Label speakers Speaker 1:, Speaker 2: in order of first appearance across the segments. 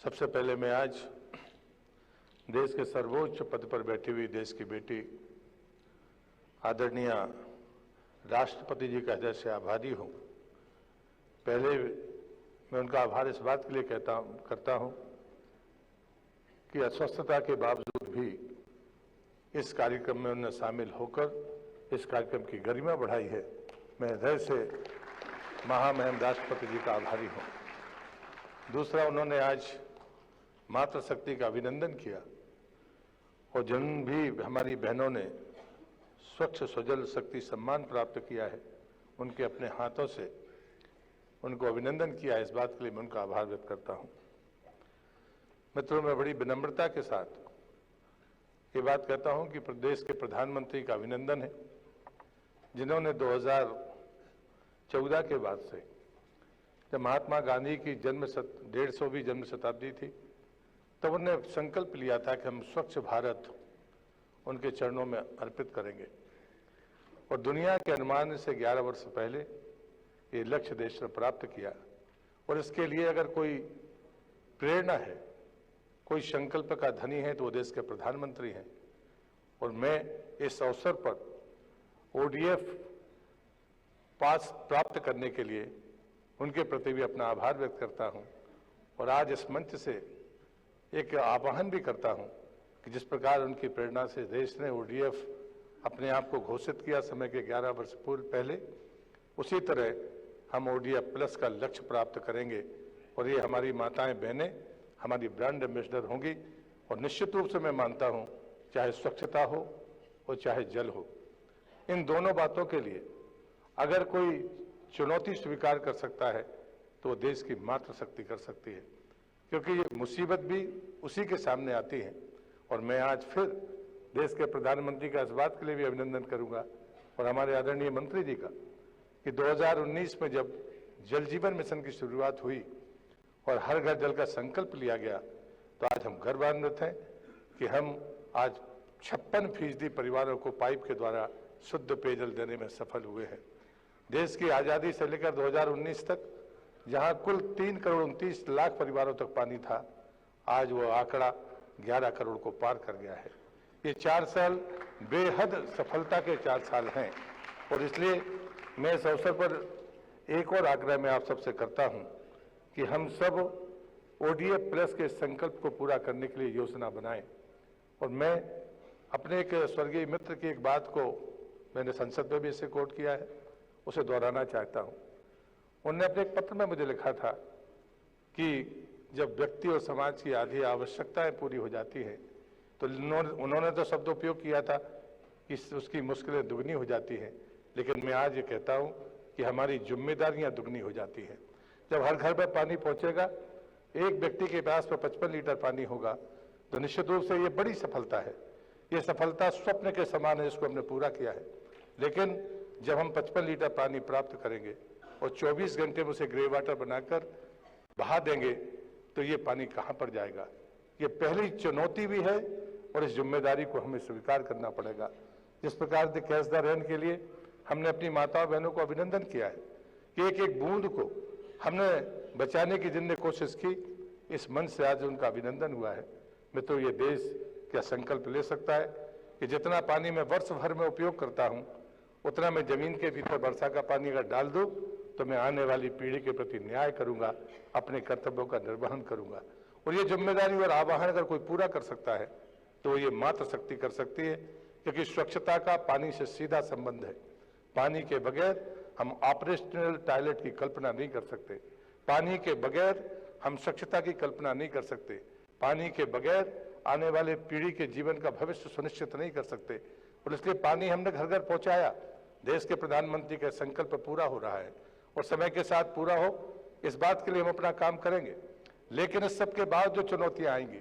Speaker 1: सबसे पहले मैं आज देश के सर्वोच्च पद पर बैठी हुई देश की बेटी आदरणीय राष्ट्रपति जी का हृदय से आभारी हूँ। पहले मैं उनका आभार इस बात के लिए करता हूँ कि अस्वस्थता के बावजूद भी इस कार्यक्रम में उन्होंने शामिल होकर इस कार्यक्रम की गरिमा बढ़ाई है। मैं हृदय से महामहिम राष्ट्रपति जी का आभारी हूँ। दूसरा, उन्होंने आज मातृशक्ति का अभिनंदन किया और जिन भी हमारी बहनों ने स्वच्छ स्वजल शक्ति सम्मान प्राप्त किया है, उनके अपने हाथों से उनको अभिनंदन किया है। इस बात के लिए मैं उनका आभार व्यक्त करता हूँ। मित्रों, मैं बड़ी विनम्रता के साथ ये बात कहता हूँ कि प्रदेश के प्रधानमंत्री का अभिनंदन है, जिन्होंने 2014 के बाद से, जब महात्मा गांधी की 150वीं जन्म शताब्दी थी, तब उन्होंने संकल्प लिया था कि हम स्वच्छ भारत उनके चरणों में अर्पित करेंगे। और दुनिया के अनुमान से 11 वर्ष पहले ये लक्ष्य देश ने प्राप्त किया। और इसके लिए अगर कोई प्रेरणा है, कोई संकल्प का धनी है, तो वो देश के प्रधानमंत्री हैं। और मैं इस अवसर पर ODF पास प्राप्त करने के लिए उनके प्रति भी अपना आभार व्यक्त करता हूं। और आज इस मंच से एक आह्वान भी करता हूं कि जिस प्रकार उनकी प्रेरणा से देश ने ODF अपने आप को घोषित किया समय के 11 वर्ष पूर्व पहले, उसी तरह हम ODF प्लस का लक्ष्य प्राप्त करेंगे। और ये हमारी माताएं बहनें हमारी ब्रांड एम्बेसडर होंगी। और निश्चित रूप से मैं मानता हूं, चाहे स्वच्छता हो और चाहे जल हो, इन दोनों बातों के लिए अगर कोई चुनौती स्वीकार कर सकता है तो वो देश की मातृशक्ति कर सकती है, क्योंकि ये मुसीबत भी उसी के सामने आती है। और मैं आज फिर देश के प्रधानमंत्री का इस बात के लिए भी अभिनंदन करूंगा और हमारे आदरणीय मंत्री जी का कि 2019 में जब जल जीवन मिशन की शुरुआत हुई और हर घर जल का संकल्प लिया गया, तो आज हम गर्वान्वित हैं कि हम आज 56% परिवारों को पाइप के द्वारा शुद्ध पेयजल देने में सफल हुए हैं। देश की आज़ादी से लेकर 2019 तक जहां कुल 3,29,00,000 परिवारों तक पानी था, आज वो आंकड़ा 11 करोड़ को पार कर गया है। ये 4 साल बेहद सफलता के 4 साल हैं। और इसलिए मैं इस अवसर पर एक और आग्रह मैं आप सबसे करता हूं कि हम सब ODF प्लस के संकल्प को पूरा करने के लिए योजना बनाएं। और मैं अपने एक स्वर्गीय मित्र की एक बात को मैंने संसद में भी इसे कोट किया है, उसे दोहराना चाहता हूं। उन्होंने अपने एक पत्र में मुझे लिखा था कि जब व्यक्ति और समाज की आधी आवश्यकताएं पूरी हो जाती हैं, तो उन्होंने तो शब्द उपयोग किया था कि उसकी मुश्किलें दुगनी हो जाती हैं। लेकिन मैं आज ये कहता हूं कि हमारी जिम्मेदारियां दुगनी हो जाती हैं। जब हर घर में पानी पहुंचेगा, एक व्यक्ति के पास में 55 लीटर पानी होगा, तो निश्चित रूप से ये बड़ी सफलता है। ये सफलता स्वप्न के समान है, जिसको हमने पूरा किया है। लेकिन जब हम 55 लीटर पानी प्राप्त करेंगे और 24 घंटे में उसे ग्रे वाटर बनाकर बहा देंगे, तो ये पानी कहां पर जाएगा? ये पहली चुनौती भी है और इस जिम्मेदारी को हमें स्वीकार करना पड़ेगा। जिस प्रकार से कैच द रेन के लिए हमने अपनी माताओं बहनों को अभिनंदन किया है कि एक एक बूंद को हमने बचाने की जिनने कोशिश की, इस मंच से आज उनका अभिनंदन हुआ है। मैं तो ये देश क्या संकल्प ले सकता है कि जितना पानी मैं वर्ष भर में उपयोग करता हूं, उतना मैं जमीन के भीतर वर्षा का पानी अगर डाल दूं, तो मैं आने वाली पीढ़ी के प्रति न्याय करूंगा, अपने कर्तव्यों का निर्वहन करूंगा। और ये जिम्मेदारी और आह्वान अगर कोई पूरा कर सकता है, तो ये मातृशक्ति कर सकती है, क्योंकि स्वच्छता का पानी से सीधा संबंध है। पानी के बगैर हम ऑपरेशनल टॉयलेट की कल्पना नहीं कर सकते। पानी के बगैर हम स्वच्छता की कल्पना नहीं कर सकते। पानी के बगैर आने वाले पीढ़ी के जीवन का भविष्य सुनिश्चित नहीं कर सकते। और इसलिए पानी हमने घर घर पहुंचाया। देश के प्रधानमंत्री का संकल्प पूरा हो रहा है और समय के साथ पूरा हो, इस बात के लिए हम अपना काम करेंगे। लेकिन इस सब के बाद जो चुनौतियां आएंगी,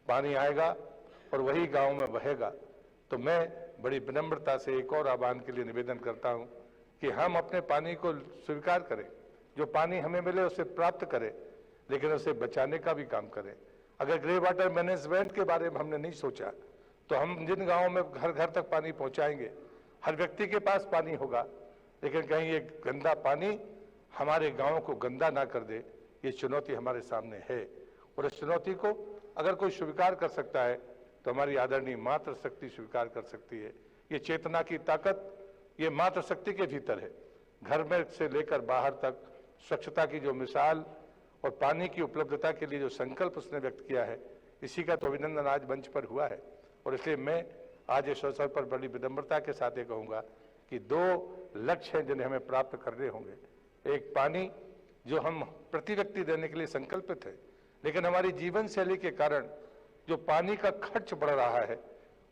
Speaker 1: पानी आएगा और वही गांव में बहेगा। तो मैं बड़ी विनम्रता से एक और आह्वान के लिए निवेदन करता हूं कि हम अपने पानी को स्वीकार करें, जो पानी हमें मिले उसे प्राप्त करें, लेकिन उसे बचाने का भी काम करें। अगर ग्रे वाटर मैनेजमेंट के बारे में हमने नहीं सोचा, तो हम जिन गाँवों में घर घर तक पानी पहुंचाएंगे, हर व्यक्ति के पास पानी होगा, लेकिन कहीं ये गंदा पानी हमारे गाँव को गंदा ना कर दे, ये चुनौती हमारे सामने है। और इस चुनौती को अगर कोई स्वीकार कर सकता है तो हमारी आदरणीय मातृशक्ति स्वीकार कर सकती है। ये चेतना की ताकत ये मातृशक्ति के भीतर है। घर में से लेकर बाहर तक स्वच्छता की जो मिसाल और पानी की उपलब्धता के लिए जो संकल्प उसने व्यक्त किया है, इसी का तो अभिनंदन आज मंच पर हुआ है। और इसलिए मैं आज इस अवसर पर बड़ी विनम्रता के साथ ये कहूँगा कि 2 लक्ष्य हैं जिन्हें हमें प्राप्त करने होंगे। एक, पानी जो हम प्रति व्यक्ति देने के लिए संकल्पित है, लेकिन हमारी जीवन शैली के कारण जो पानी का खर्च बढ़ रहा है,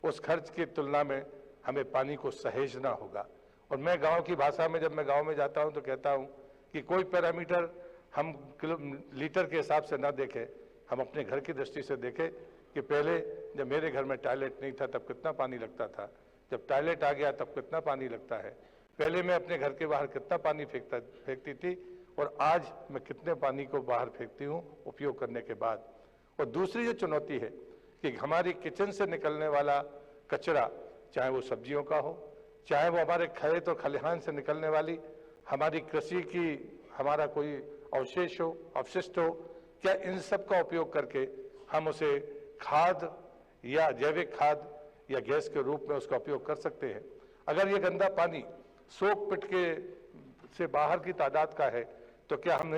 Speaker 1: उस खर्च की तुलना में हमें पानी को सहेजना होगा। और मैं गांव की भाषा में, जब मैं गांव में जाता हूं तो कहता हूं कि कोई पैरामीटर हम लीटर के हिसाब से ना देखें, हम अपने घर की दृष्टि से देखें कि पहले जब मेरे घर में टॉयलेट नहीं था तब कितना पानी लगता था, जब टॉयलेट आ गया तब कितना पानी लगता है, पहले मैं अपने घर के बाहर कितना पानी फेंकती थी और आज मैं कितने पानी को बाहर फेंकती हूँ उपयोग करने के बाद। और दूसरी जो चुनौती है कि हमारी किचन से निकलने वाला कचरा, चाहे वो सब्जियों का हो, चाहे वो हमारे खेत और खलिहान से निकलने वाली हमारी कृषि की हमारा कोई अवशेष हो, अपशिष्ट हो, क्या इन सब का उपयोग करके हम उसे खाद या जैविक खाद या गैस के रूप में उसका उपयोग कर सकते हैं। अगर ये गंदा पानी सोख पिट के से बाहर की तादाद का है तो क्या हम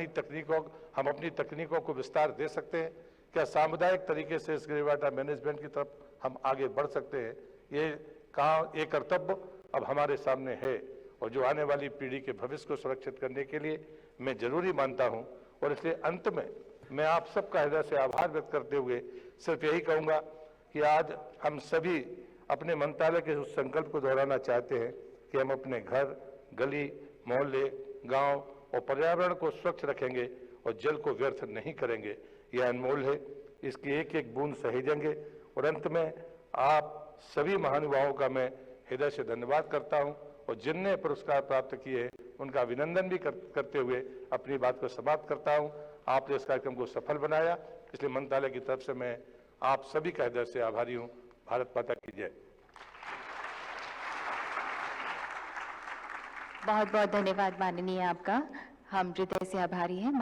Speaker 1: अपनी तकनीकों को विस्तार दे सकते हैं? क्या सामुदायिक तरीके से इस ग्रे वाटर मैनेजमेंट की तरफ हम आगे बढ़ सकते हैं? ये कर्तव्य अब हमारे सामने है और जो आने वाली पीढ़ी के भविष्य को सुरक्षित करने के लिए मैं जरूरी मानता हूं। और इसलिए अंत में मैं आप सबका हृदय से आभार व्यक्त करते हुए सिर्फ यही कहूंगा कि आज हम सभी अपने मंत्रालय के उस संकल्प को दोहराना चाहते हैं कि हम अपने घर, गली, मोहल्ले, गांव और पर्यावरण को स्वच्छ रखेंगे और जल को व्यर्थ नहीं करेंगे। यह अनमोल है, इसकी एक एक बूंद सहेजेंगे। और अंत में आप सभी महानुभावों का मैं हृदय से धन्यवाद करता हूं और जिनने पुरस्कार प्राप्त किए उनका अभिनंदन भी करते हुए अपनी बात को समाप्त करता हूं। आपने इस कार्यक्रम को सफल बनाया, इसलिए मंत्रालय की तरफ से मैं आप सभी का हृदय से आभारी हूं। भारत माता की जय।
Speaker 2: बहुत बहुत धन्यवाद माननीय आपका, हम हृदय से आभारी हैं।